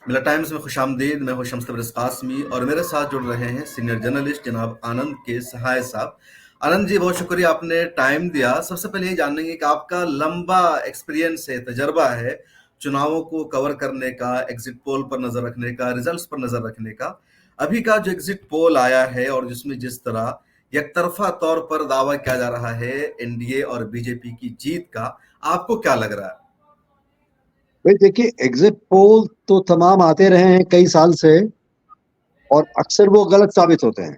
मिला टाइम्स में खुशामदीद। मैं हूं शम्स तबरेज़ कासमी और मेरे साथ जुड़ रहे हैं सीनियर जर्नलिस्ट जनाब आनंद के सहाय साहब। आनंद जी, बहुत शुक्रिया आपने टाइम दिया। सबसे पहले ये जानेंगे कि आपका लंबा एक्सपीरियंस है, तजर्बा है चुनावों को कवर करने का, एग्जिट पोल पर नजर रखने का, रिजल्ट्स पर नजर रखने का। अभी का जो एग्जिट पोल आया है और जिसमें जिस तरह एकतरफा तौर पर दावा किया जा रहा है एनडीए और बीजेपी की जीत का, आपको क्या लग रहा है? भाई देखिए, एग्जिट पोल तो तमाम आते रहे हैं कई साल से, और अक्सर वो गलत साबित होते हैं।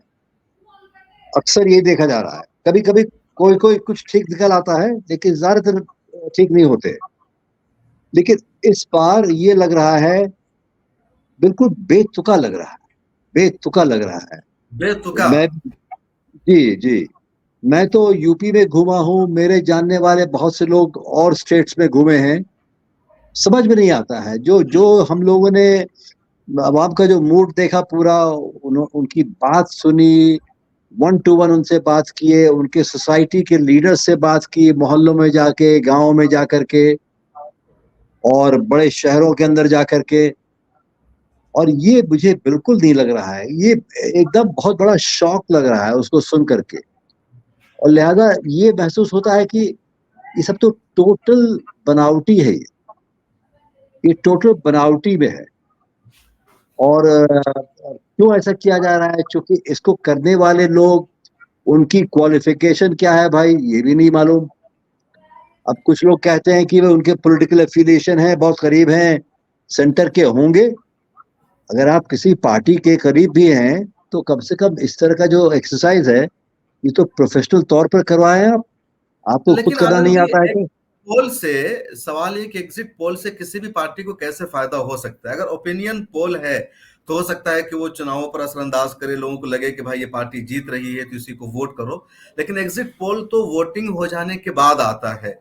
अक्सर ये देखा जा रहा है। कभी कभी कोई कोई कुछ ठीक निकल आता है, लेकिन ज्यादातर ठीक नहीं होते। लेकिन इस बार ये लग रहा है, बिल्कुल बेतुका लग रहा है। बेतुका लग रहा है। बेतुका। मैं जी जी, मैं तो यूपी में घूमा हूँ, मेरे जानने वाले बहुत से लोग और स्टेट्स में घूमे हैं। समझ में नहीं आता है। जो जो हम लोगों ने अवाम का जो मूड देखा पूरा, उनकी बात सुनी, वन टू वन उनसे बात किए, उनके सोसाइटी के लीडर से बात की, मोहल्लों में जाके, गांव में जाकर के, और बड़े शहरों के अंदर जाकर के। और ये मुझे बिल्कुल नहीं लग रहा है, ये एकदम बहुत बड़ा शॉक लग रहा है उसको सुन करके। और लिहाजा ये महसूस होता है कि ये सब तो टोटल बनावटी है। ये टोटल बनावटी में है। और क्यों ऐसा किया जा रहा है? क्योंकि इसको करने वाले लोग, उनकी क्वालिफिकेशन क्या है भाई, ये भी नहीं मालूम। अब कुछ लोग कहते हैं कि वे उनके पॉलिटिकल एफिलिएशन है, बहुत करीब हैं, सेंटर के होंगे। अगर आप किसी पार्टी के करीब भी हैं, तो कम से कम इस तरह का जो एक्सरसाइज है, ये तो प्रोफेशनल तौर पर करवाएं आप। आपको खुद लेकिन करना आनंद नहीं जी, आता है एक तो? पोल से सवाल ये कि एग्जिट पोल से किसी भी पार्टी को कैसे फायदा हो सकता है? अगर ओपिनियन पोल है तो हो सकता है कि वो चुनावों पर असरअंदाज करे, लोगों को लगे कि भाई ये पार्टी जीत रही है तो इसी को वोट करो। लेकिन एग्जिट पोल तो वोटिंग हो जाने के बाद आता है,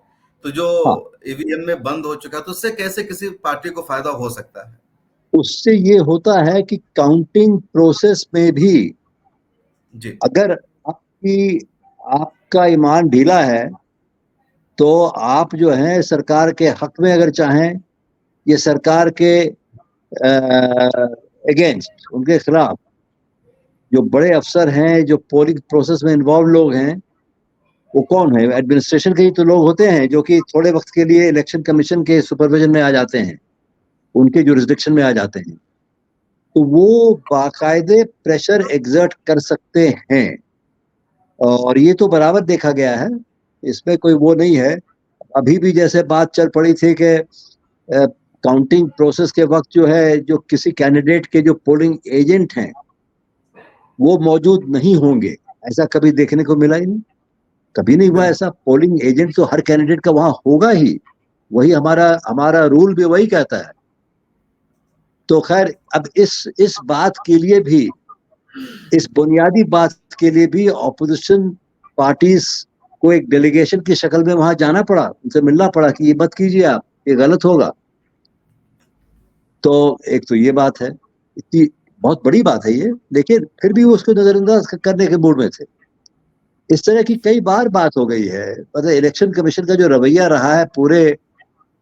तो जो हाँ, ईवीएम में बंद हो चुका है, तो उससे कैसे किसी पार्टी को फायदा हो सकता है? उससे ये होता है कि काउंटिंग प्रोसेस में भी जी। अगर आपकी आपका ईमान ढीला है, तो आप जो है सरकार के हक में अगर चाहें, ये सरकार के अगेंस्ट, उनके खिलाफ, जो बड़े अफसर हैं, जो पोलिंग प्रोसेस में इन्वॉल्व लोग हैं, वो कौन है? एडमिनिस्ट्रेशन के ही तो लोग होते हैं, जो कि थोड़े वक्त के लिए इलेक्शन कमीशन के सुपरविजन में आ जाते हैं, उनके जुरिस्डिक्शन में आ जाते हैं। तो वो बाकायदे प्रेशर एग्जर्ट कर सकते हैं। और ये तो बराबर देखा गया है, इसमें कोई वो नहीं है। अभी भी जैसे बात चल पड़ी थी कि काउंटिंग प्रोसेस के वक्त जो है, जो किसी कैंडिडेट के जो पोलिंग एजेंट हैं, वो मौजूद नहीं होंगे, ऐसा कभी देखने को मिला ही नहीं। कभी नहीं हुआ बिल्कुल। ऐसा। पोलिंग एजेंट तो हर कैंडिडेट का वहां होगा ही। वही हमारा हमारा रूल भी वही कहता है। तो खैर, अब इस बात के लिए भी, इस बुनियादी बात के लिए भी ऑपोजिशन पार्टीज को एक डेलीगेशन की शक्ल में वहां जाना पड़ा, उनसे मिलना पड़ा कि ये मत कीजिए आप, ये गलत होगा। तो एक तो ये बात है, इतनी बहुत बड़ी बात है ये, लेकिन फिर भी वो उसको नजरअंदाज करने के मूड में थे। इस तरह की कई बार बात हो गई है। मतलब इलेक्शन कमीशन का जो रवैया रहा है पूरे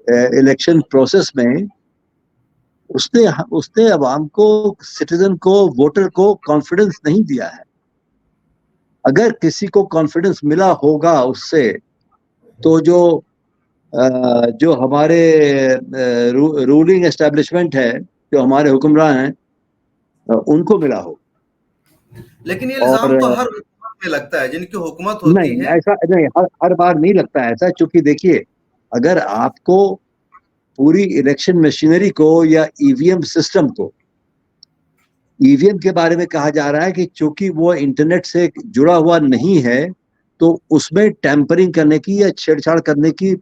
इलेक्शन प्रोसेस में, उसने उसने अवाम को, सिटीजन को, वोटर को कॉन्फिडेंस नहीं दिया है। अगर किसी को कॉन्फिडेंस मिला होगा उससे, तो जो हमारे रूलिंग एस्टेब्लिशमेंट है, जो हमारे हुक्मरान हैं, उनको मिला हो। लेकिन ये और इल्जाम तो हर हुकूमत में लगता है, जिनकी हुकूमत होती नहीं, है। ऐसा नहीं, हर बार नहीं लगता ऐसा। क्योंकि देखिए, अगर आपको पूरी इलेक्शन मशीनरी को या ईवीएम सिस्टम को, ईवीएम के बारे में कहा जा रहा है कि चूंकि वो इंटरनेट से जुड़ा हुआ नहीं है, तो उसमें टैंपरिंग करने की या छेड़छाड़ करने की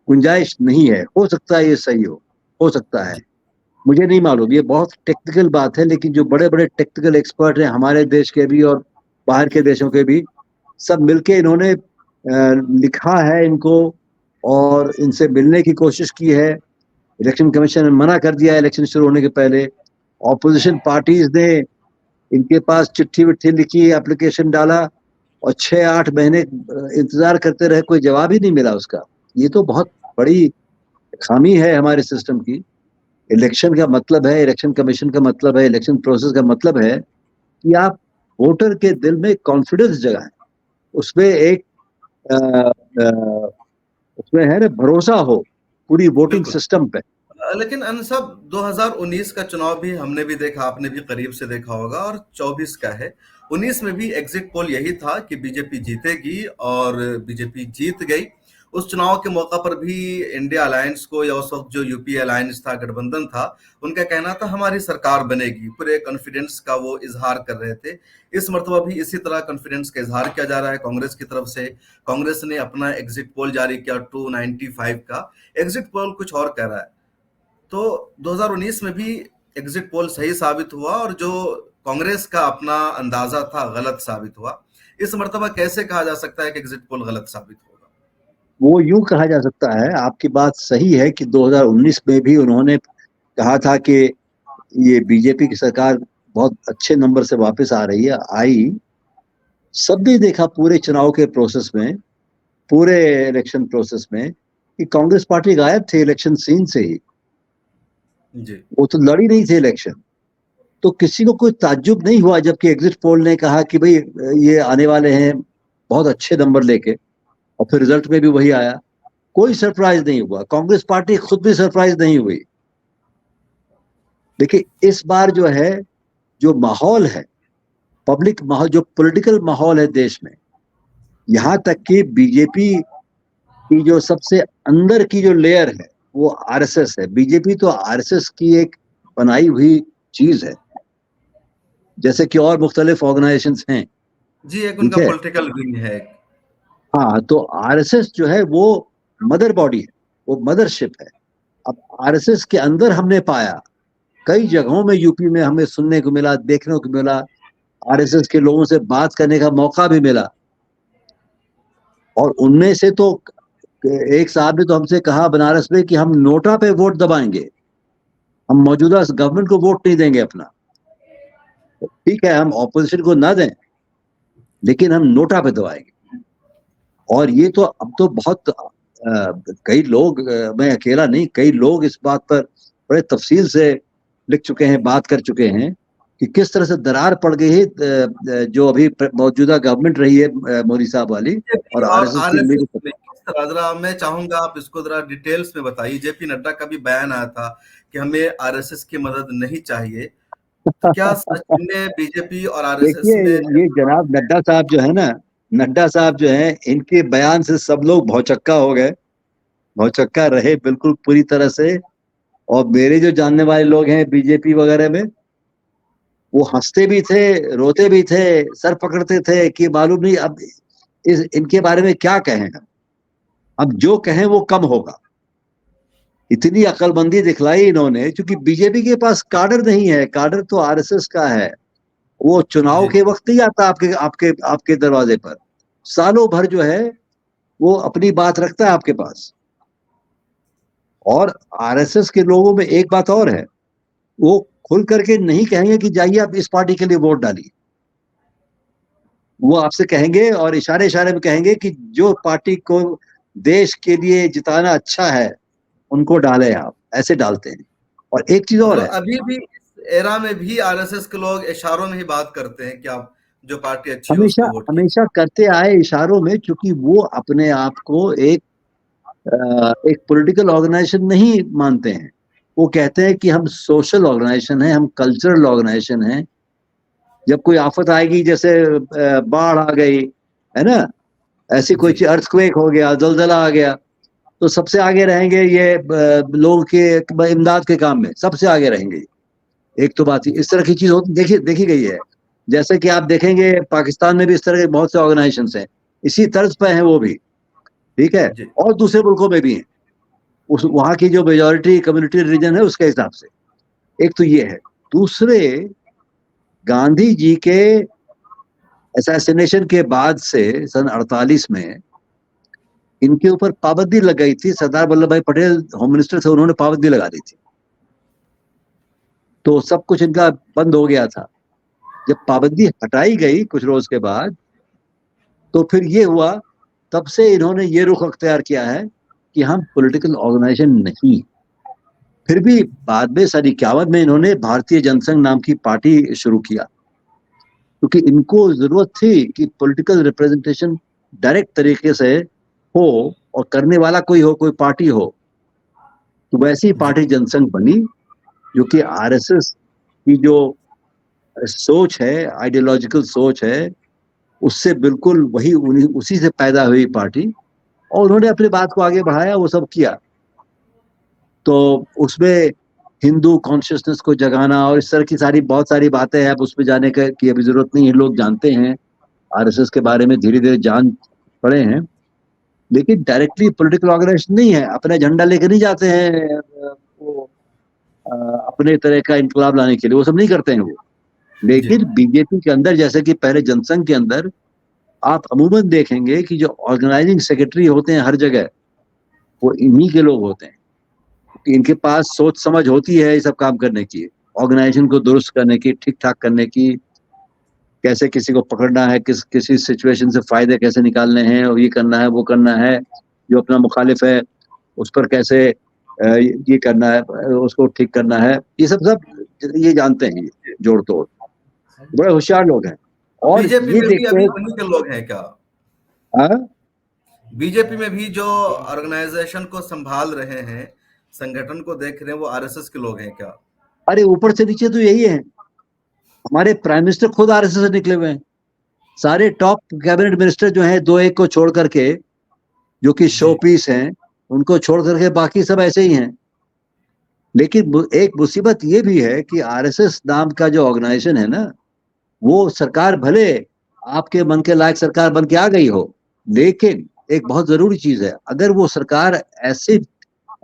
गुंजाइश नहीं है। हो सकता है ये सही हो सकता है, मुझे नहीं मालूम। ये बहुत टेक्निकल बात है, लेकिन जो बड़े बड़े टेक्निकल एक्सपर्ट हैं हमारे देश के भी और बाहर के देशों के भी, सब मिलके इन्होंने लिखा है इनको, और इनसे मिलने की कोशिश की है। इलेक्शन कमीशन ने मना कर दिया इलेक्शन शुरू होने के पहले। ऑपोजिशन पार्टीज ने इनके पास चिट्ठी विट्ठी लिखी, एप्लीकेशन डाला, और 6-8 महीने इंतजार करते रहे, कोई जवाब ही नहीं मिला उसका। ये तो बहुत बड़ी खामी है हमारे सिस्टम की, इलेक्शन का मतलब है, इलेक्शन कमीशन का मतलब है, इलेक्शन प्रोसेस का मतलब है कि आप वोटर के दिल में कॉन्फिडेंस जगाएं, उसमें एक अ, अ, उसमें है ना भरोसा हो पूरी वोटिंग बिल्कुल। सिस्टम पे। लेकिन अन सब 2019 का चुनाव भी हमने भी देखा, आपने भी करीब से देखा होगा, और 24 का है। 19 में भी एग्जिट पोल यही था कि बीजेपी जीतेगी, और बीजेपी जीत गई। उस चुनाव के मौका पर भी इंडिया अलायंस को, या उस वक्त जो यूपीए अलायंस था, गठबंधन था, उनका कहना था हमारी सरकार बनेगी। पूरे कॉन्फिडेंस का वो इजहार कर रहे थे। इस मर्तबा भी इसी तरह कॉन्फिडेंस का इजहार किया जा रहा है कांग्रेस की तरफ से। कांग्रेस ने अपना एग्जिट पोल जारी किया 295 का। एग्जिट पोल कुछ और कह रहा है। तो 2019 में भी एग्जिट पोल सही साबित हुआ, और जो कांग्रेस का अपना अंदाजा था गलत साबित हुआ। इस मर्तबा कैसे कहा जा सकता है कि एग्जिट पोल गलत साबित होगा? वो यूं कहा जा सकता है, आपकी बात सही है कि 2019 में भी उन्होंने कहा था कि ये बीजेपी की सरकार बहुत अच्छे नंबर से वापस आ रही है, आई। सबने देखा पूरे चुनाव के प्रोसेस में, पूरे इलेक्शन प्रोसेस में, कि कांग्रेस पार्टी गायब थे इलेक्शन सीन से ही। जी। वो तो लड़ी नहीं थे इलेक्शन। तो किसी को कोई ताज्जुब नहीं हुआ जबकि एग्जिट पोल ने कहा कि भाई ये आने वाले हैं बहुत अच्छे नंबर लेके, और फिर रिजल्ट में भी वही आया। कोई सरप्राइज नहीं हुआ, कांग्रेस पार्टी खुद भी सरप्राइज नहीं हुई। देखिए इस बार जो है, जो माहौल है, पब्लिक माहौल, जो पॉलिटिकल माहौल है देश में, यहां तक कि बीजेपी की जो सबसे अंदर की जो लेयर है वो आरएसएस है। बीजेपी तो आरएसएस की एक बनाई हुई चीज है, जैसे कि और मुख्तलिफ ऑर्गेनाइजेशंस हैं। जी, एक ठीक उनका है। पॉलिटिकल विंग है। हाँ, तो आरएसएस जो है वो मदर बॉडी है, वो मदरशिप है। अब आरएसएस के अंदर हमने पाया, कई जगहों में यूपी में हमें सुनने को मिला, देखने को मिला, आरएसएस के लोगों से बात करने का मौका भी मिला। और उनमें से तो एक साहब ने तो हमसे कहा बनारस में कि हम नोटा पे वोट दबाएंगे, हम मौजूदा गवर्नमेंट को वोट नहीं देंगे अपना। तो ठीक है, हम ऑपोजिशन को ना दें, लेकिन हम नोटा पे दबाएंगे। और ये तो अब तो बहुत कई लोग, मैं अकेला नहीं, कई लोग इस बात पर बड़े तफसील से लिख चुके हैं, बात कर चुके हैं कि किस तरह से दरार पड़ गई है जो अभी मौजूदा गवर्नमेंट रही है मोदी साहब वाली, और और आरएसएस की आरएसएस लीडरशिप। में किस तरह, जरा मैं चाहूंगा आप इसको जरा डिटेल्स में बताइए। जेपी नड्डा का भी बयान आया था कि हमें आरएसएस की मदद नहीं चाहिए। तो क्या सच में बीजेपी और आरएसएस देखिए, में? ये जनाब नड्डा साहब जो है ना, नड्डा साहब जो है, इनके बयान से सब लोग भौचक्का हो गए, भौचक्का रहे बिल्कुल पूरी तरह से। और मेरे जो जानने वाले लोग हैं बीजेपी वगैरह में, वो हंसते भी थे, रोते भी थे, सर पकड़ते थे कि मालूम नहीं अब इनके बारे में क्या कहें हम। अब जो कहें वो कम होगा। इतनी अकलमंदी दिखलाई इन्होंने, क्योंकि बीजेपी के पास काडर नहीं है, काडर तो आरएसएस का है। वो चुनाव जी। के वक्त नहीं आता आपके आपके आपके दरवाजे पर, सालों भर जो है वो अपनी बात रखता है आपके पास। और आरएसएस के लोगों में एक बात और है, वो खुल करके नहीं कहेंगे कि जाइए आप इस पार्टी के लिए वोट डालिए। वो आपसे कहेंगे और इशारे इशारे में कहेंगे कि जो पार्टी को देश के लिए जिताना अच्छा है उनको डालें आप, ऐसे डालते हैं। और एक चीज और मतलब है, अभी भी इस एरा में भी आरएसएस के लोग इशारों में ही बात करते हैं कि आप जो पार्टी अच्छी है हमेशा उसको वोट कीजिए। हमेशा करते आए इशारों में, क्योंकि वो अपने आप को एक पॉलिटिकल ऑर्गेनाइजेशन नहीं मानते हैं। वो कहते हैं कि हम सोशल ऑर्गेनाइजेशन है, हम कल्चरल ऑर्गेनाइजेशन है। जब कोई आफत आएगी, जैसे बाढ़ आ गई है ना, ऐसी कोई जी। चीज, अर्थक्वेक हो गया, जलजला आ गया, तो सबसे आगे रहेंगे ये लोगों के इमदाद के काम में सबसे आगे रहेंगे। एक तो बात इस तरह की चीज होती देखी देखी गई है। जैसे कि आप देखेंगे पाकिस्तान में भी इस तरह के बहुत से ऑर्गेनाइजेशन हैं, इसी तर्ज पे हैं वो भी। ठीक है। जी। और दूसरे मुल्कों में भी हैं, उस वहां की जो मेजोरिटी कम्युनिटी रिलीजन है उसके हिसाब से। एक तो ये है। दूसरे, गांधी जी के असैसिनेशन के बाद से सन 48 में इनके ऊपर पाबंदी लग गई थी। सरदार वल्लभ भाई पटेल होम मिनिस्टर थे, उन्होंने पाबंदी लगा दी थी, तो सब कुछ इनका बंद हो गया था। जब पाबंदी हटाई गई कुछ रोज के बाद, तो फिर ये हुआ, तब से इन्होंने ये रुख अख्तियार किया है कि हम पॉलिटिकल ऑर्गेनाइजेशन नहीं। फिर भी बाद में सन 51 में इन्होंने भारतीय जनसंघ नाम की पार्टी शुरू किया, क्योंकि इनको जरूरत थी कि पॉलिटिकल रिप्रेजेंटेशन डायरेक्ट तरीके से हो और करने वाला कोई हो, कोई पार्टी हो। तो वैसी जी पार्टी जनसंघ बनी, जो कि आरएसएस की जो सोच है, आइडियोलॉजिकल सोच है, उससे बिल्कुल वही उसी से पैदा हुई पार्टी। और उन्होंने अपनी बात को आगे बढ़ाया, वो सब किया। तो उसमें हिंदू कॉन्शियसनेस को जगाना और इस तरह की बहुत सारी बातें हैं, अब उसमें जाने की अभी जरूरत नहीं है, लोग जानते हैं आरएसएस के बारे में, धीरे धीरे जान पड़े हैं। लेकिन डायरेक्टली पॉलिटिकल ऑर्गेनाइजेशन नहीं है, अपना झंडा लेकर नहीं जाते हैं वो अपने तरह का इंकलाब लाने के लिए, वो सब नहीं करते हैं वो। जी लेकिन बीजेपी के अंदर, जैसे कि पहले जनसंघ के अंदर आप अमूमन देखेंगे कि जो ऑर्गेनाइजिंग सेक्रेटरी होते हैं हर जगह, वो इन्हीं के लोग होते हैं। इनके पास सोच समझ होती है ये सब काम करने की, ऑर्गेनाइजेशन को दुरुस्त करने की, ठीक ठाक करने की, कैसे किसी को पकड़ना है, किसी सिचुएशन से फायदे कैसे निकालने हैं, और ये करना है वो करना है, जो अपना मुखालिफ है उस पर कैसे ये करना है, उसको ठीक करना है, ये सब ये जानते हैं, ये जोड़ तोड़, बड़े होशियार लोग हैं। तो और बीजेपी ये में भी देखते अभी हैं। उन्हीं के लोग हैं क्या? हाँ? बीजेपी में भी जो ऑर्गेनाइजेशन को संभाल रहे हैं, संगठन को देख रहे हैं, वो आरएसएस के लोग हैं क्या? अरे ऊपर से नीचे तो यही है, हमारे प्राइम मिनिस्टर खुद आरएसएस से निकले हुए हैं। सारे टॉप कैबिनेट मिनिस्टर जो हैं, दो एक को छोड़ करके, जो कि शो जी पीस हैं, उनको छोड़ करके बाकी सब ऐसे ही हैं। लेकिन एक मुसीबत ये भी है कि आरएसएस नाम का जो ऑर्गेनाइजेशन है ना, वो सरकार भले आपके मन के लायक सरकार बन के आ गई हो, लेकिन एक बहुत जरूरी चीज है, अगर वो सरकार ऐसी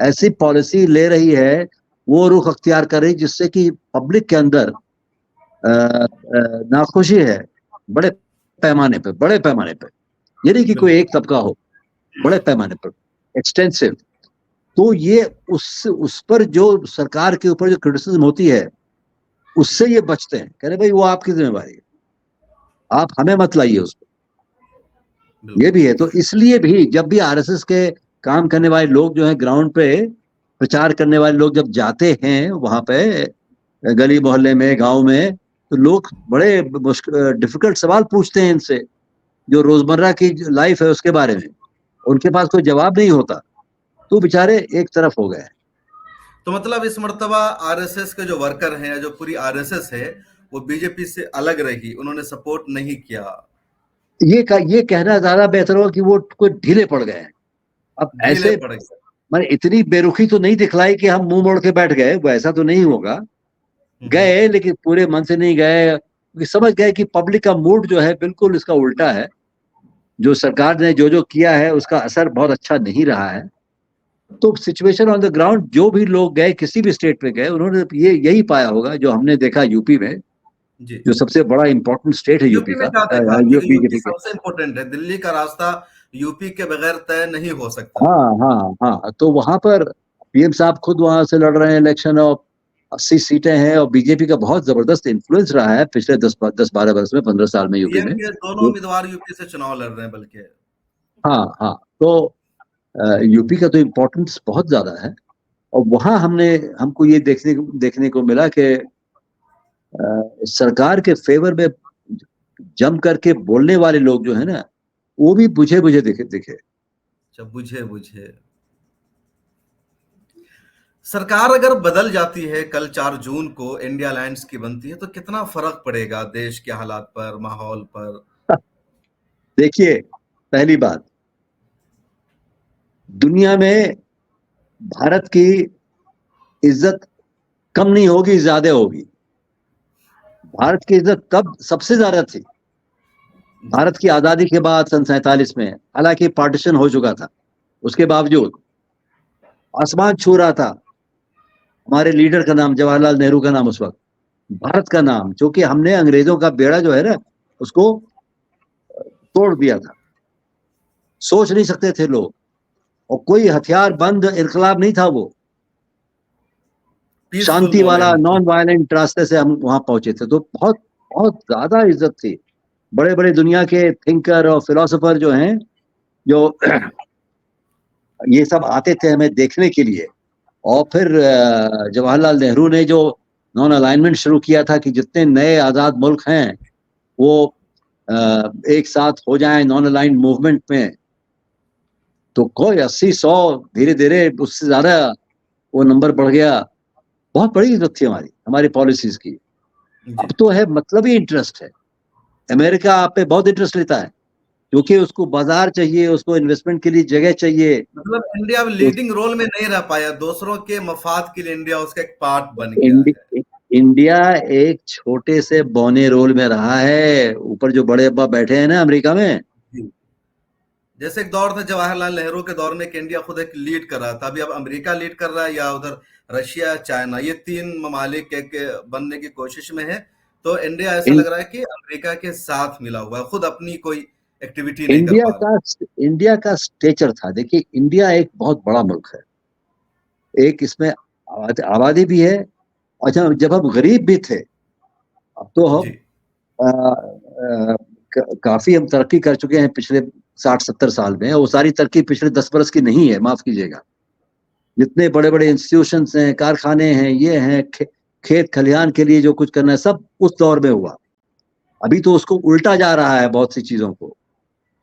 ऐसी पॉलिसी ले रही है, वो रुख अख्तियार कर रही जिससे कि पब्लिक के अंदर नाखुशी है, बड़े बड़े पैमाने पे, ये नहीं कि कोई बिल्कुल। एक तबका हो, बड़े पैमाने पर, एक्सटेंसिव, तो ये उस पर जो सरकार के ऊपर जो क्रिटिसिज्म होती है, उससे ये बचते हैं, कह रहे भाई वो आपकी जिम्मेवारी है, आप हमें मत लाइए उस पर। ये बिल्कुल। भी है। तो इसलिए भी जब भी आरएसएस के काम करने वाले लोग जो है ग्राउंड पे प्रचार करने वाले लोग जब जाते हैं वहां पे, गली मोहल्ले में, गांव में, तो लोग बड़े डिफिकल्ट सवाल पूछते हैं इनसे, जो रोजमर्रा की लाइफ है उसके बारे में, उनके पास कोई जवाब नहीं होता, तो बेचारे एक तरफ हो गए। तो मतलब इस मर्तबा आरएसएस के जो वर्कर हैं, जो पूरी आरएसएस है, वो बीजेपी से अलग रही, उन्होंने सपोर्ट नहीं किया। ये कहना ज्यादा बेहतर होगा कि वो कोई ढीले पड़ गए हैं। अब ढीले ऐसे पड़ गए। मैंने इतनी बेरुखी तो नहीं दिखलाई कि हम मुंह मोड़ के बैठ गए, वैसा तो नहीं होगा। हम्म। गए, लेकिन पूरे मन से नहीं गए, क्योंकि समझ गए कि पब्लिक का मूड जो है बिल्कुल इसका उल्टा है, जो सरकार ने जो जो किया है उसका असर बहुत अच्छा नहीं रहा है। तो सिचुएशन ऑन द ग्राउंड, जो भी लोग गए, किसी भी स्टेट में गए, उन्होंने ये यही पाया होगा जो हमने देखा यूपी में, जी। जो सबसे बड़ा इंपॉर्टेंट स्टेट है यूपी यूपी में का, क्या देखा? क्योंकि यूपी बीजेपी के। सबसे इंपॉर्टेंट है, दिल्ली का रास्ता यूपी के बगैर तय नहीं हो सकता। हाँ हाँ हाँ, तो वहां पर पीएम साहब खुद वहां से लड़ रहे हैं इलेक्शन, और 80 सीटें हैं, और बीजेपी का बहुत जबरदस्त इन्फ्लुएंस रहा है पिछले 10-12 वर्ष में, 15 साल में यूपी पीएम में। के दोनों उम्मीदवार यूपी से चुनाव लड़ रहे हैं बल्कि। हाँ हाँ, तो यूपी का तो इम्पोर्टेंस बहुत ज्यादा है। और वहां हमको ये देखने को मिला कि सरकार के फेवर में जम करके बोलने वाले लोग जो है ना, वो भी बुझे बुझे दिखे। अच्छा, बुझे बुझे। सरकार अगर बदल जाती है, कल 4 जून को इंडिया अलायंस की बनती है, तो कितना फर्क पड़ेगा देश के हालात पर, माहौल पर? देखिए, पहली बात, दुनिया में भारत की इज्जत कम नहीं होगी, ज्यादा होगी। भारत की इज्जत तब सबसे ज्यादा थी जी भारत की आजादी के बाद, सन 47 में, हालांकि पार्टीशन हो चुका था, उसके बावजूद आसमान छू रहा था हमारे लीडर का नाम, जवाहरलाल नेहरू का नाम उस वक्त, भारत का नाम, जो कि हमने अंग्रेजों का बेड़ा जो है ना, उसको तोड़ दिया था। सोच नहीं सकते थे लोग, और कोई हथियार बंद इनकलाब नहीं था वो, पीसफुल शांति वाला मूवमेंट। नॉन वायलेंट रास्ते से हम वहां पहुंचे थे, तो बहुत बहुत ज्यादा इज्जत थी। बड़े बड़े दुनिया के थिंकर और फिलोसोफर जो हैं, जो ये सब आते थे हमें देखने के लिए, और फिर जवाहरलाल नेहरू ने जो नॉन अलाइनमेंट शुरू किया था कि जितने नए आज़ाद मुल्क हैं वो एक साथ हो जाएं नॉन अलाइंड मूवमेंट में, तो कोई 80-100 धीरे धीरे उससे ज्यादा वो नंबर बढ़ गया। बहुत बड़ी इज्जत थी हमारी हमारी पॉलिसीज की। जी। अब तो है मतलब ही इंटरेस्ट है। अमेरिका आप पे बहुत इंटरेस्ट लेता है क्योंकि उसको बाजार चाहिए, उसको इन्वेस्टमेंट के लिए जगह चाहिए। मतलब इंडिया अब तो लीडिंग रोल में नहीं रह पाया, दूसरों के मफाद के लिए इंडिया उसका एक पार्ट बन गया है। इंडिया एक छोटे से बौने रोल में रहा है। ऊपर जो बड़े अब्बा बैठे हैं ना अमेरिका में, जी। जैसे एक दौर था जवाहरलाल नेहरू के दौर में कि इंडिया खुद एक लीड कर रहा था, अभी अब अमेरिका लीड कर रहा है या उधर रशिया, चाइना, ये 3 ममालिक एक बनने की कोशिश में है। तो इंडिया ऐसा इन, लग रहा है कि अमेरिका के साथ मिला हुआ है, खुद अपनी कोई एक्टिविटी नहीं कर इंडिया पा रहा। का इंडिया का स्टेचर था। देखिए इंडिया एक बहुत बड़ा मुल्क है, एक इसमें आबादी भी है। अच्छा जब हम गरीब भी थे, अब तो हम जी। काफी हम तरक्की कर चुके हैं पिछले 60-70 साल में। वो सारी तरक्की पिछले 10 बरस की नहीं है, माफ कीजिएगा। जितने बड़े बड़े इंस्टीट्यूशंस हैं, कारखाने हैं, ये हैं, खेत खलिहान के लिए जो कुछ करना है सब उस दौर में हुआ। अभी तो उसको उल्टा जा रहा है बहुत सी चीजों को।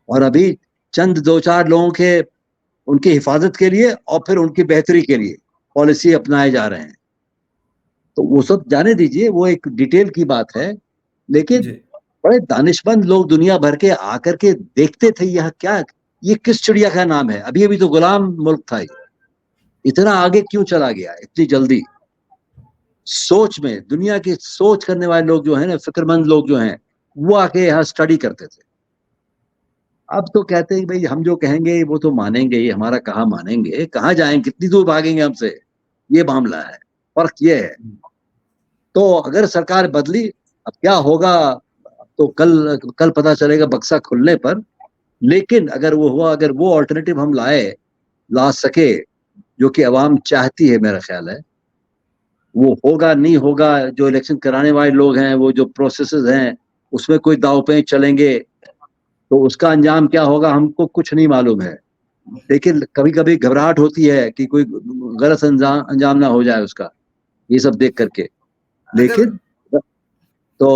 और अभी चंद 2-4 लोगों के उनकी हिफाजत के लिए और फिर उनकी बेहतरी के लिए पॉलिसी अपनाए जा रहे हैं। तो वो सब जाने दीजिए, वो एक डिटेल की बात है। लेकिन जी। बड़े दानिशमंद लोग दुनिया भर के आकर के देखते थे यह क्या, ये किस चिड़िया का नाम है। अभी अभी तो गुलाम मुल्क था ये, इतना आगे क्यों चला गया इतनी जल्दी। सोच में दुनिया की सोच करने वाले लोग जो है ना, फिक्रमंद लोग जो हैं, वो आके यहाँ स्टडी करते थे। अब तो कहते हैं भाई हम जो कहेंगे वो तो मानेंगे ही, हमारा कहाँ मानेंगे, कहाँ जाएंगे, कितनी दूर भागेंगे हमसे। ये मामला है, फर्क ये है। तो अगर सरकार बदली, अब क्या होगा तो कल कल पता चलेगा बक्सा खुलने पर। लेकिन अगर वो हुआ, अगर वो ऑल्टरनेटिव हम ला सके जो कि अवाम चाहती है, मेरा ख्याल है वो होगा नहीं होगा। जो इलेक्शन कराने वाले लोग हैं, वो जो प्रोसेसेस हैं उसमें कोई दाव पेच चलेंगे तो उसका अंजाम क्या होगा हमको कुछ नहीं मालूम है। लेकिन कभी कभी घबराहट होती है कि कोई गलत अंजाम अंजाम ना हो जाए उसका, ये सब देख करके। अगर लेकिन तो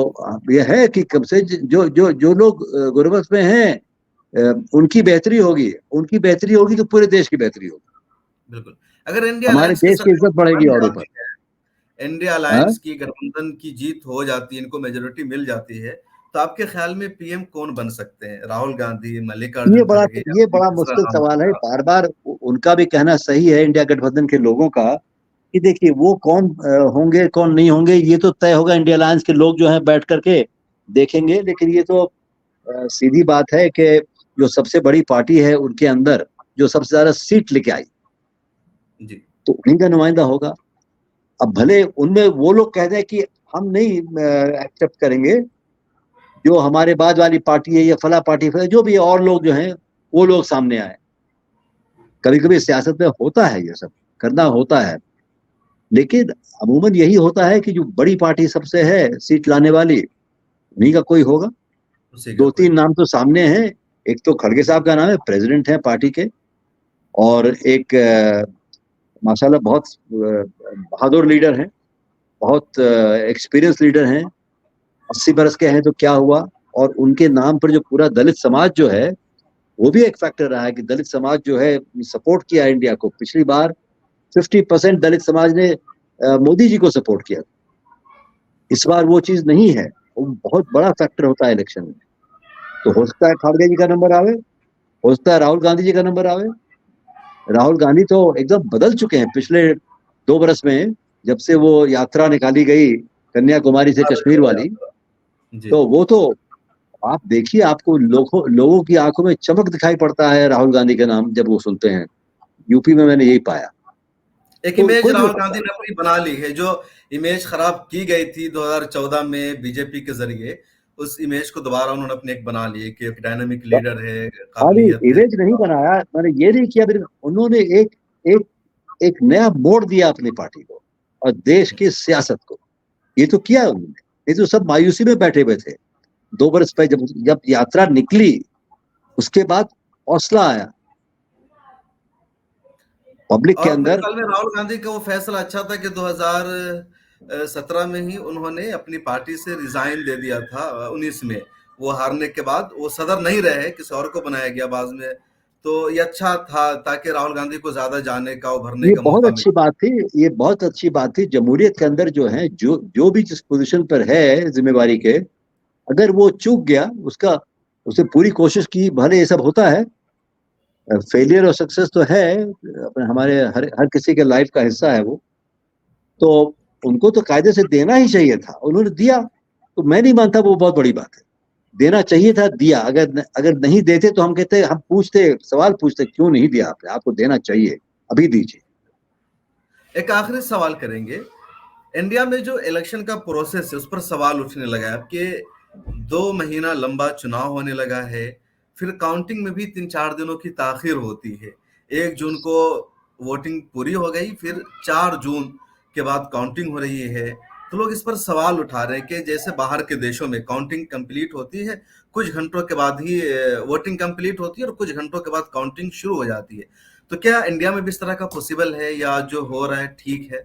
यह है कि कब से जो जो जो लोग गुर्बत में हैं, उनकी बेहतरी होगी, उनकी बेहतरी होगी तो पूरे देश की बेहतरी होगी। बिल्कुल, अगर इंडिया हमारे अलायंस की देश की सरकार इज्जत बढ़ेगी बन और ऊपर। जाती है, इंडिया हाँ? अलायंस की गठबंधन की जीत हो जाती है, इनको मेजोरिटी मिल जाती है, तो आपके ख्याल में पीएम कौन बन सकते हैं? राहुल गांधी, ये मल्लिकार्जुन बड़ा खड़गे या ये कोई बड़ा तीसरा मुश्किल नाम सवाल है। होगा? बार बार उनका भी कहना सही है, इंडिया गठबंधन के लोगों का, कि देखिए वो कौन होंगे कौन नहीं होंगे ये तो तय होगा। इंडिया अलायंस के लोग जो हैं बैठ करके देखेंगे। लेकिन ये तो सीधी बात है कि जो सबसे बड़ी पार्टी है उनके अंदर जो सबसे ज्यादा सीट लेके आई, जी। तो उन्हीं का नुमाइंदा होगा। अब भले उनमें वो लोग कह दें कि हम नहीं एक्सेप्ट करेंगे, जो हमारे बाद वाली पार्टी है या फला पार्टी फला जो भी और लोग जो हैं वो लोग सामने आए। कभी कभी सियासत में होता है, ये सब करना होता है। लेकिन अमूमन यही होता है कि जो बड़ी पार्टी सबसे है सीट लाने वाली, उन्हीं का कोई होगा। उसी का दो कोई तीन नाम होगा। तो सामने हैं। एक तो खड़गे साहब का नाम है, प्रेसिडेंट है पार्टी के। और एक माशाल्लाह बहुत बहादुर लीडर हैं, बहुत एक्सपीरियंस लीडर हैं। 80 बरस के हैं तो क्या हुआ। और उनके नाम पर जो पूरा दलित समाज जो है, वो भी एक फैक्टर रहा है कि दलित समाज जो है सपोर्ट किया इंडिया को। पिछली बार 50% दलित समाज ने मोदी जी को सपोर्ट किया। इस बार वो चीज नहीं है। वो बहुत बड़ा फैक्टर होता है इलेक्शन में। तो हो सकता है खड़गे जी का नंबर आवे, हो सकता है राहुल गांधी जी का नंबर आवे। राहुल गांधी तो एकदम बदल चुके हैं पिछले 2 बरस में। जब से वो यात्रा निकाली गई कन्याकुमारी से भारत कश्मीर जोड़ो वाली, यात्रा। जी। तो वो तो आप देखिए, आपको लोगों की आंखों में चमक दिखाई पड़ता है राहुल गांधी का नाम जब वो सुनते हैं। यूपी में मैंने यही पाया। एक तो इमेज कोई भी हो राहुल सकता गांधी है। ने अपनी बना ली है, जो इमेज खराब की गई थी 2014 में बीजेपी के जरिए, उस इमेज को दोबारा उन्होंने अपने एक बना ली है कि एक डायनामिक लीडर है, खाली काबिलियत है। इमेज नहीं बनाया, मैंने ये नहीं किया, फिर उन्होंने एक एक एक नया मोड़ दिया अपनी पार्टी को और देश की सियासत को। ये तो किया उन्होंने। ये तो सब मायूसी में बैठे हुए थे। 2 बरस पहले जब जब यात्रा निकली, उसके बाद हौसला आया। पब्लिक के और मेरे अंदर। ख्याल में राहुल गांधी का वो फैसला अच्छा था कि 2017 में ही उन्होंने अपनी पार्टी से रिजाइन दे दिया था, 19 में वो हारने के बाद वो सदर नहीं रहे, किसी और को बनाया गया बाद में। तो ये अच्छा था ताकि राहुल गांधी को ज्यादा जाने का, उभरने ये का बहुत मौका अच्छी मिले। बात थी, ये बहुत अच्छी बात थी। जमहूरियत के अंदर जो है, जो जो भी जिस पोजीशन पर है जिम्मेवारी के, अगर वो चूक गया, उसका उसे पूरी कोशिश की, भले ये सब होता है, फेलियर और सक्सेस तो है अपने हमारे हर हर किसी के लाइफ का हिस्सा है वो। तो उनको तो कायदे से देना ही चाहिए था, उन्होंने दिया, तो मैं नहीं मानता वो बहुत बड़ी बात है। देना चाहिए था, दिया। अगर अगर नहीं देते तो हम कहते, हम पूछते, सवाल पूछते क्यों नहीं दिया आपने, आपको देना चाहिए, अभी दीजिए। एक आखिरी सवाल करेंगे। इंडिया में जो इलेक्शन का प्रोसेस है उस पर सवाल उठने लगा है अब कि 2 महीना लंबा चुनाव होने लगा है, फिर काउंटिंग में भी 3-4 दिनों की ताखिर होती है। 1 जून को वोटिंग पूरी हो गई, फिर 4 जून के बाद काउंटिंग हो रही है। तो लोग इस पर सवाल उठा रहे हैं कि जैसे बाहर के देशों में काउंटिंग कंप्लीट होती है, कुछ घंटों के बाद ही वोटिंग कंप्लीट होती है और कुछ घंटों के बाद काउंटिंग शुरू हो जाती है। तो क्या इंडिया में भी इस तरह का पॉसिबल है या जो हो रहा है ठीक है?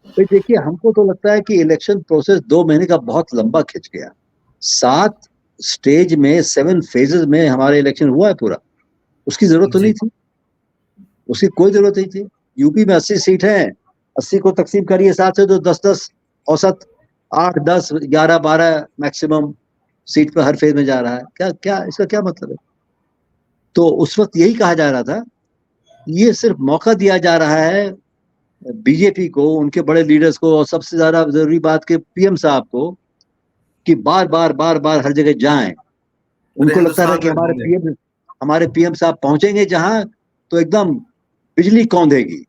भाई देखिए, हमको तो लगता है कि इलेक्शन प्रोसेस 2 महीने का बहुत लंबा खिंच गया। 7 स्टेज में, 7 फेजेस में हमारा इलेक्शन हुआ है पूरा। उसकी जरूरत तो जी। नहीं थी, उसकी कोई जरूरत नहीं थी। यूपी में 80 सीट है, 80 को तकसीम करिए 7 से, तो 10-10 औसत, 8-10-11-12 मैक्सिमम सीट पर हर फेज में जा रहा है। क्या क्या इसका क्या मतलब है? तो उस वक्त यही कहा जा रहा था, ये सिर्फ मौका दिया जा रहा है बीजेपी को, उनके बड़े लीडर्स को, और सबसे ज्यादा जरूरी बात के पीएम साहब को, कि बार बार बार बार हर जगह जाएं। पूरे उनको लगता था हिंदुस्तान कि में घूमे। हमारे पीएम साहब पहुंचेंगे जहां, तो एकदम बिजली कौंधेगी,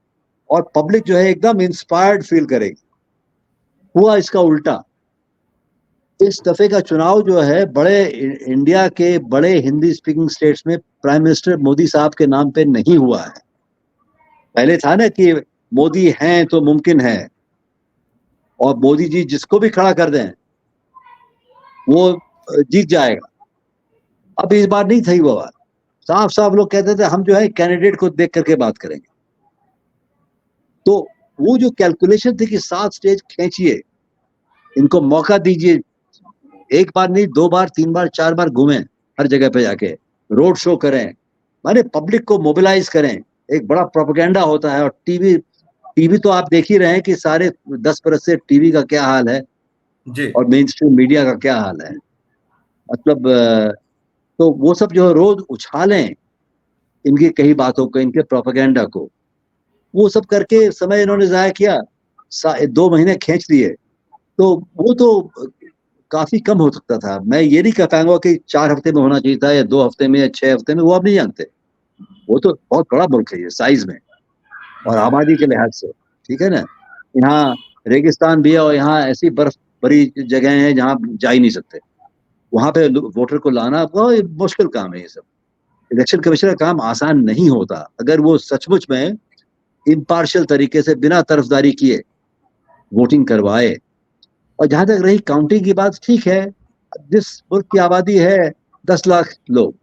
और पब्लिक जो है एकदम इंस्पायर्ड फील करेगी। हुआ इसका उल्टा। इस दफे का चुनाव जो है, इंडिया के बड़े हिंदी स्पीकिंग स्टेट्स में प्राइम मिनिस्टर मोदी साहब के नाम पे नहीं हुआ है। पहले था ना कि मोदी हैं तो मुमकिन है, और मोदी जी जिसको भी खड़ा कर दें वो जीत जाएगा। अब इस बार नहीं थी वो बात। साफ साफ लोग कहते थे हम जो है कैंडिडेट को देख करके बात करेंगे। तो वो जो कैलकुलेशन थी कि 7 स्टेज खींचिए, इनको मौका दीजिए, एक बार नहीं, 2 बार, 3 बार, 4 बार घूमें, हर जगह पे जाके रोड शो करें, माने पब्लिक को मोबिलाइज करें। एक बड़ा प्रोपेगेंडा होता है। और टीवी टीवी तो आप देख ही रहे हैं कि सारे 10 बरस से टीवी का क्या हाल है, जी। और मेन स्ट्रीम मीडिया का क्या हाल है। मतलब तो वो सब जो है रोज उछालें इनकी कई बातों को, इनके प्रोपेगेंडा को, वो सब करके समय इन्होंने जाया किया। 2 महीने खींच दिए। तो वो तो काफी कम हो सकता था। मैं ये नहीं कह पाऊंगा कि 4 हफ्ते में होना चाहिए था, या 2 हफ्ते में, या 6 हफ्ते में, वो आप नहीं जानते। वो तो बहुत बड़ा मुल्क है ये, साइज में और जी। आबादी के लिहाज से, ठीक है ना। यहाँ रेगिस्तान भी है, और यहाँ ऐसी बर्फ भरी जगह है जहाँ जा ही नहीं सकते। वहां पे वोटर को लाना बहुत मुश्किल काम है। ये सब इलेक्शन कमीशन का काम आसान नहीं होता, अगर वो सचमुच में इम्पार्शियल तरीके से, बिना तरफदारी किए वोटिंग करवाए। और जहां तक रही काउंटिंग की बात, ठीक है, जिस मुल्क की आबादी है 10 लाख लोग,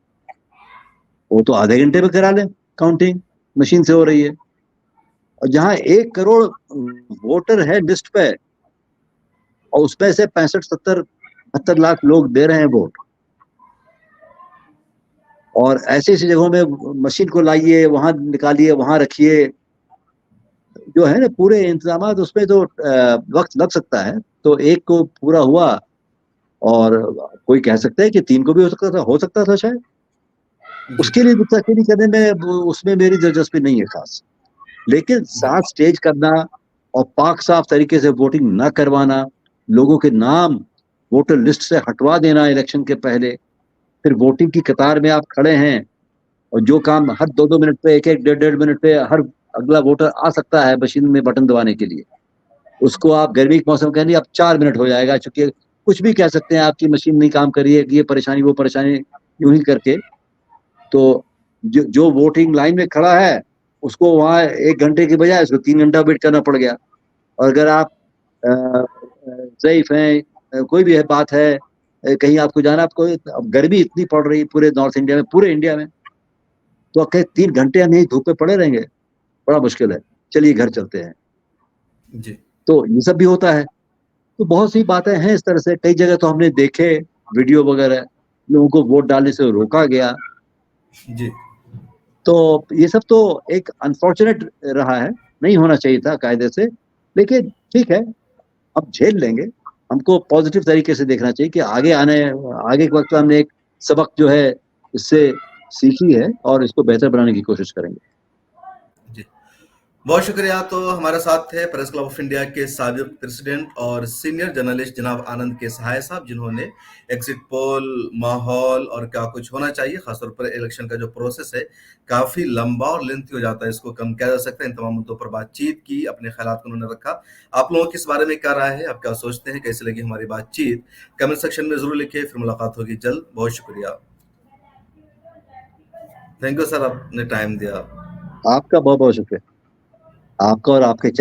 वो तो आधे घंटे में करा लें काउंटिंग, मशीन से हो रही है। और जहां 1 करोड़ वोटर है लिस्ट पे, और उसमें से 65-70-72 लाख लोग दे रहे हैं वोट, और ऐसी ऐसी जगहों में मशीन को लाइए, वहां निकालिए, वहां रखिए, जो है ना पूरे इंतजाम, उसमें तो वक्त लग सकता है। तो एक को पूरा हुआ, और कोई कह सकता है कि 3 को भी हो सकता था शायद। जी। उसके लिए नुक्ताचीनी करने में उसमें मेरी दिलचस्पी नहीं है खास। लेकिन जी। 7 स्टेज करना, और पाक साफ तरीके से वोटिंग न करवाना, लोगों के नाम वोटर लिस्ट से हटवा देना इलेक्शन के पहले, फिर वोटिंग की कतार में आप खड़े हैं, और जो काम हर 2-2 मिनट पे, एक एक 1.5-1.5 मिनट पे हर अगला वोटर आ सकता है मशीन में बटन दबाने के लिए, उसको आप गर्मी के मौसम कहेंगे अब 4 मिनट हो जाएगा, चूंकि कुछ भी कह सकते हैं, आपकी मशीन नहीं काम कर रही है, ये परेशानी वो परेशानी, यूं ही करके। तो जो वोटिंग लाइन में खड़ा है, उसको वहां 1 घंटे की बजाय उसको 3 घंटा वेट करना पड़ गया। और अगर आप ज़ईफ हैं, कोई भी है बात है, कहीं आपको जाना, आपको अब गर्मी इतनी पड़ रही पूरे नॉर्थ इंडिया में, पूरे इंडिया में, तो आप कहीं 3 घंटे हम यही धूप पे पड़े रहेंगे? बड़ा मुश्किल है, चलिए घर चलते हैं। जी, तो ये सब भी होता है। तो बहुत सी बातें हैं इस तरह से, कई जगह तो हमने देखे वीडियो वगैरह, लोगों को वोट डालने से रोका गया। जी, तो ये सब तो एक अनफॉर्चुनेट रहा है, नहीं होना चाहिए था कायदे से, लेकिन ठीक है, अब झेल लेंगे। हमको पॉजिटिव तरीके से देखना चाहिए कि आगे के वक्त में हमने एक सबक जो है इससे सीखी है और इसको बेहतर बनाने की कोशिश करेंगे। जी। बहुत शुक्रिया। तो हमारे साथ थे प्रेस क्लब ऑफ इंडिया के साबिक प्रेसिडेंट और सीनियर जर्नलिस्ट जनाब आनंद के सहाय साहब, जिन्होंने एग्जिट पोल, माहौल और क्या कुछ होना चाहिए, खासतौर पर इलेक्शन का जो प्रोसेस है काफी लंबा और लेंथी हो जाता है, इसको कम किया जा सकता है, इन तमाम मुद्दों पर बातचीत की, अपने ख्यालात को उन्होंने रखा। आप लोगों की इस बारे में क्या राय है, आप क्या सोचते हैं, कैसी लगी हमारी बातचीत, कमेंट सेक्शन में जरूर लिखिए। फिर मुलाकात होगी जल्द। बहुत शुक्रिया। थैंक यू सर, आपने टाइम दिया। आपका बहुत बहुत शुक्रिया, आपका और आपके चैनल